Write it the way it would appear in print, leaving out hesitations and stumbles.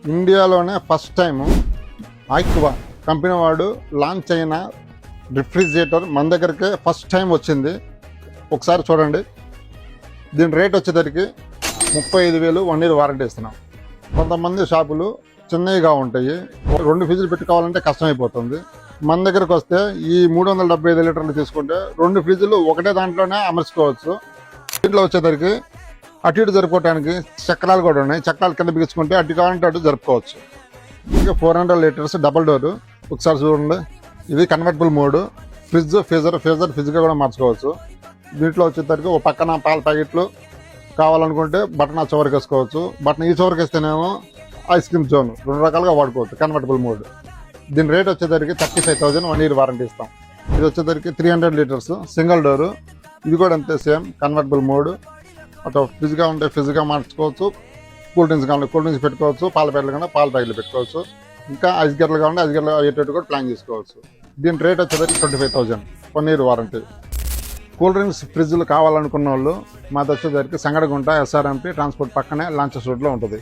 ఇండియాలోనే first time aqua company వాడు launch అయిన రిఫ్రిజిరేటర్ మన దగ్గరికి ఫస్ట్ టైం వచ్చింది. ఒకసారి చూడండి. దీని రేట్ వచ్చేసరికి 35,000 1 ఇయర్ వారంటీ ఇస్తున్నాం. కొంతమంది షాపులు చిన్నవిగా ఉంటాయి, 2 ఫ్రిడ్జ్లు పెట్టుకోవాలంటే కష్టమైపోతుంది. మన దగ్గరకు వస్తే ఈ 375 లీటర్లు తీసుకుంటే 2 ఫ్రిడ్జ్లు ఒకటే దాంట్లోనే అమర్చుకోవచ్చు. దీంట్లో వచ్చేసరికి అటు ఇటు జరుపుకోవడానికి చక్రాలు కూడా ఉన్నాయి. చక్రాలు కింద బిగించుకుంటే అటు కావాలంటే అటు జరుపుకోవచ్చు. ఇంకా 400 లీటర్స్ డబల్ డోరు. ఒకసారి చూడండి. ఇది కన్వర్టబుల్ మోడ్. ఫ్రిడ్జ్ ఫ్రిడ్జ్గా కూడా మార్చుకోవచ్చు. దీంట్లో వచ్చేసరికి ఒక పక్కన పాల ప్యాకెట్లు కావాలనుకుంటే బటన్ ఆ చివరికి వేసుకోవచ్చు. బటన్ ఈ చివరికి వేస్తేనేమో ఐస్ క్రీమ్ జోన్. 2 రకాలుగా వాడుకోవచ్చు కన్వర్టబుల్ మోడ్. దీని రేట్ వచ్చేసరికి 35,000 1 ఇయర్ వారంటీ ఇస్తాం. ఇది వచ్చేసరికి 300 లీటర్స్ సింగిల్ డోరు. ఇది కూడా అంతే సేమ్ కన్వర్టబుల్ మోడ్. అటు ఫ్రిడ్జ్గా ఉంటే ఫ్రిడ్జ్గా మార్చుకోవచ్చు. కూల్ డ్రింక్స్ కావాలి కూల్ డ్రింక్స్ పెట్టుకోవచ్చు. పాల ప్యాకెట్లు కావాలి పాల ప్యాకెట్లు పెట్టుకోవచ్చు. ఇంకా ఐస్ గడ్డలు కావాలంటే ఐస్ గడ్డలు అయ్యేటట్టు కూడా ప్లాన్ చేసుకోవచ్చు. దీని రేట్ వచ్చేసరికి 25,000 1 ఇయర్ వారంటీ. కూల్ డ్రింక్స్ ఫ్రిడ్జ్లు కావాలనుకున్న వాళ్ళు మాది వచ్చేసరికి సంగడగుంట SRMP ట్రాన్స్పోర్ట్ పక్కనే లాంచెస్ రోడ్లో ఉంటుంది.